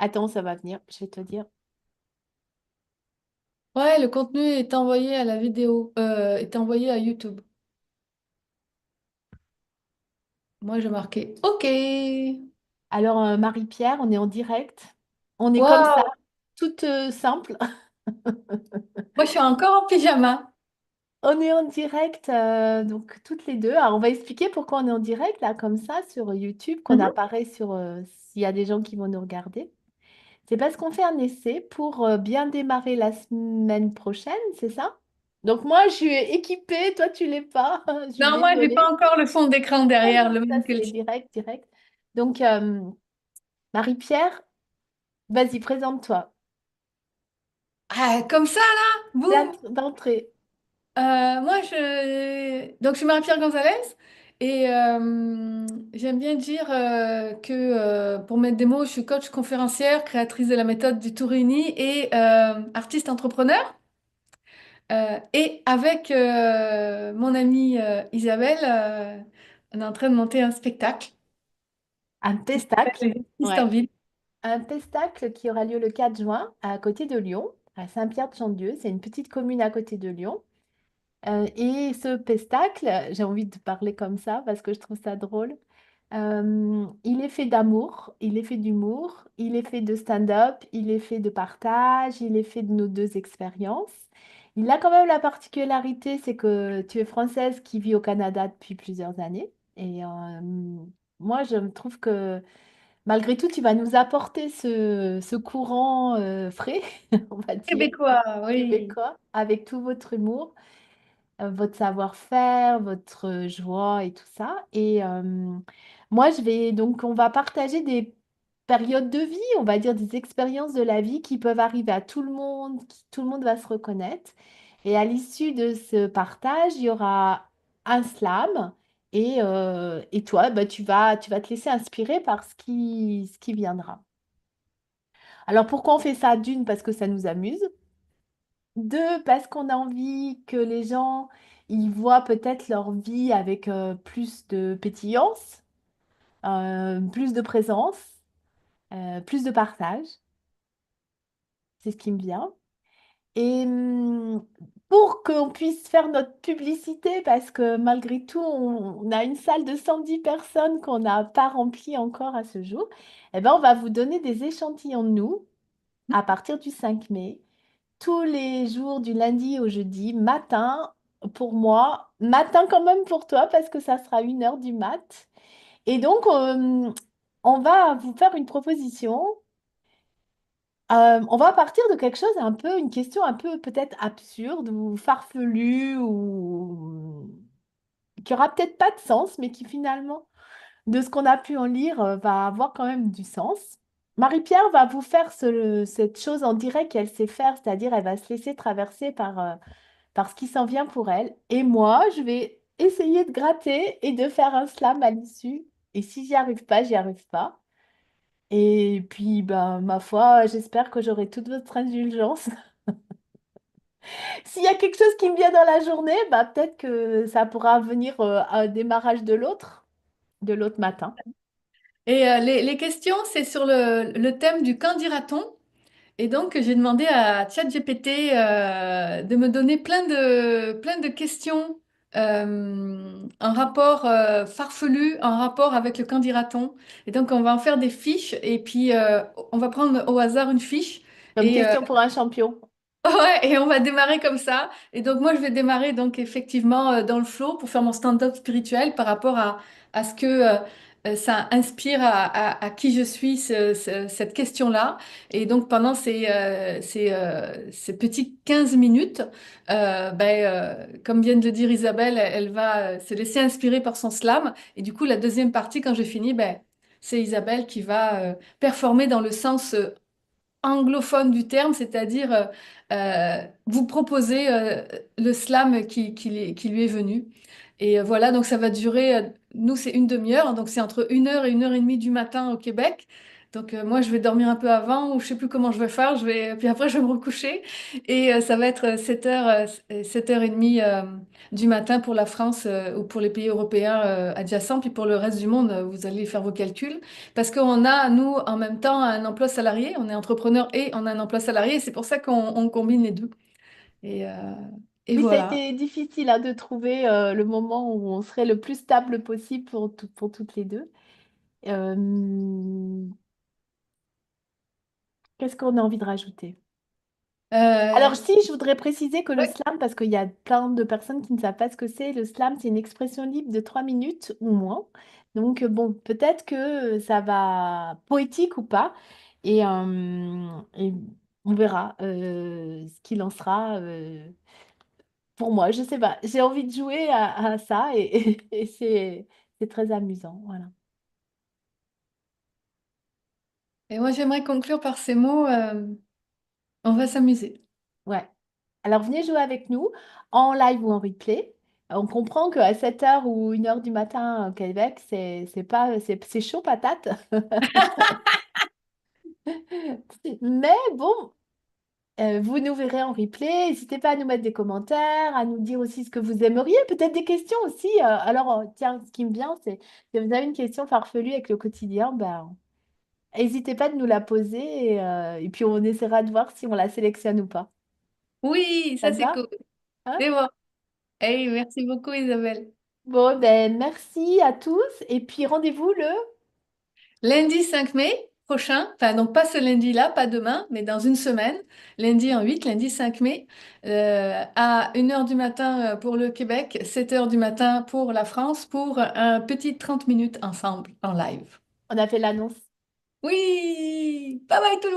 Attends, ça va venir, je vais te dire. Ouais, le contenu est envoyé à la vidéo, est envoyé à YouTube. Moi, j'ai marqué OK. Alors, Marie-Pierre, on est en direct. On est comme ça, Waouh! toute simple. Moi, je suis encore en pyjama. On est en direct, donc toutes les deux. Alors, on va expliquer pourquoi on est en direct, là, comme ça, sur YouTube, qu'on Mhm. apparaît sur, s'il y a des gens qui vont nous regarder. C'est parce qu'on fait un essai pour bien démarrer la semaine prochaine, c'est ça? Donc, moi, je suis équipée, toi, tu l'es pas. Je suis Non, moi, j'ai pas désolée. encore le fond d'écran Ah derrière, non, le ça, même que le c'est tien. direct, direct. Donc, Marie-Pierre, vas-y, présente-toi. Ah, comme ça, là? Boum! D'entrée. Donc, je suis Marie-Pierre Gonzalez et j'aime bien dire que, pour mettre des mots, je suis coach conférencière, créatrice de la méthode du tout réuni et artiste entrepreneur. Et avec mon amie Isabelle, on est en train de monter un spectacle Un qui s'appelle pestacle. Les artistes en Ouais. ville. Un pestacle qui aura lieu le 4 juin à côté de Lyon, à Saint-Pierre-de-Chandieu. C'est une petite commune à côté de Lyon. Et ce pestacle, j'ai envie de parler comme ça parce que je trouve ça drôle. Il est fait d'amour, il est fait d'humour, il est fait de stand-up, il est fait de partage, il est fait de nos deux expériences. Il a quand même la particularité, c'est que tu es française qui vit au Canada depuis plusieurs années. Et moi, je me trouve que malgré tout, tu vas nous apporter ce courant frais, on va dire, Québécois, oui. québécois, avec tout votre humour, votre savoir-faire, votre joie et tout ça. Et moi, on va partager des périodes de vie, on va dire des expériences de la vie qui peuvent arriver à tout le monde, tout le monde va se reconnaître. Et à l'issue de ce partage, il y aura un slam. Et toi, bah, tu vas te laisser inspirer par ce qui viendra. Alors pourquoi on fait ça? D'une, parce que ça nous amuse. Deux, parce qu'on a envie que les gens ils voient peut-être leur vie avec plus de pétillance, plus de présence, plus de partage. C'est ce qui me vient. Et pour qu'on puisse faire notre publicité, parce que malgré tout, on a une salle de 110 personnes qu'on n'a pas remplie encore à ce jour, eh ben, on va vous donner des échantillons de nous à partir du 5 mai, tous les jours du lundi au jeudi, matin pour moi, matin quand même pour toi, parce que ça sera 1 heure du mat. Et donc, on va vous faire une proposition. On va partir de quelque chose un peu, une question un peu peut-être absurde ou farfelue ou qui aura peut-être pas de sens, mais qui finalement, de ce qu'on a pu en lire, va avoir quand même du sens. Marie-Pierre va vous faire cette chose en direct qu'elle sait faire, c'est-à-dire elle va se laisser traverser par ce qui s'en vient pour elle. Et moi, je vais essayer de gratter et de faire un slam à l'issue. Et si j'y arrive pas, j'y arrive pas. Et puis, ben, ma foi, j'espère que j'aurai toute votre indulgence. S'il y a quelque chose qui me vient dans la journée, bah, peut-être que ça pourra venir à un démarrage de l'autre matin. Et les questions, c'est sur le thème du quand dira-t-on. Et donc, j'ai demandé à ChatGPT de me donner plein de questions en rapport farfelu, en rapport avec le quand dira-t-on. Et donc, on va en faire des fiches et puis on va prendre au hasard une fiche Comme et question pour un champion. ouais, et on va démarrer comme ça. Et donc moi, je vais démarrer donc effectivement dans le flow pour faire mon stand-up spirituel par rapport à ce que ça inspire à qui je suis, cette question-là. Et donc pendant ces petits 15 minutes, comme vient de le dire Isabelle, elle va se laisser inspirer par son slam. Et du coup, la deuxième partie, quand j'ai fini, c'est Isabelle qui va performer dans le sens anglophone du terme, c'est-à-dire vous proposer le slam qui lui est venu. Et voilà, donc ça va durer, nous c'est une demi-heure, donc c'est entre 1 heure et 1 heure et demie du matin au Québec. Donc moi, je vais dormir un peu avant ou je sais plus comment je vais faire. Puis après, je vais me recoucher. Et ça va être 7h, 7h30 du matin pour la France ou pour les pays européens adjacents. Puis pour le reste du monde, vous allez faire vos calculs. Parce qu'on a, nous, en même temps, un emploi salarié. On est entrepreneur et on a un emploi salarié. Et c'est pour ça qu'on combine les deux. Et, euh, et Oui, ça a voilà. été difficile hein, de trouver le moment où on serait le plus stable possible pour toutes les deux. Euh, Qu'est-ce qu'on a envie de rajouter? Alors Euh, si, je voudrais préciser que le ouais. slam, parce qu'il y a plein de personnes qui ne savent pas ce que c'est, le slam, c'est une expression libre de 3 minutes ou moins. Donc bon, peut-être que ça va poétique ou pas, et on verra ce qu'il en sera pour moi. Je sais pas, j'ai envie de jouer à ça et c'est très amusant, voilà. Et moi, j'aimerais conclure par ces mots. On va s'amuser. Ouais. Alors venez jouer avec nous en live ou en replay. On comprend qu'à 7 heures ou 1 heure du matin au Québec, c'est pas c'est chaud patate. Mais bon, vous nous verrez en replay. N'hésitez pas à nous mettre des commentaires, à nous dire aussi ce que vous aimeriez, peut-être des questions aussi. Alors, tiens, ce qui me vient, c'est si vous avez une question farfelue avec le quotidien, ben, n'hésitez pas de nous la poser et puis on essaiera de voir si on la sélectionne ou pas. Oui, Ça ça te c'est va? cool. Hein. C'est bon. Hey, merci beaucoup Isabelle. Bon, ben, merci à tous et puis rendez-vous le... Lundi 5 mai prochain, enfin donc pas ce lundi-là, pas demain, mais dans une semaine, lundi en 8, lundi 5 mai, à 1h du matin pour le Québec, 7h du matin pour la France, pour un petit 30 minutes ensemble en live. On a fait l'annonce. Oui, bye bye tout le monde.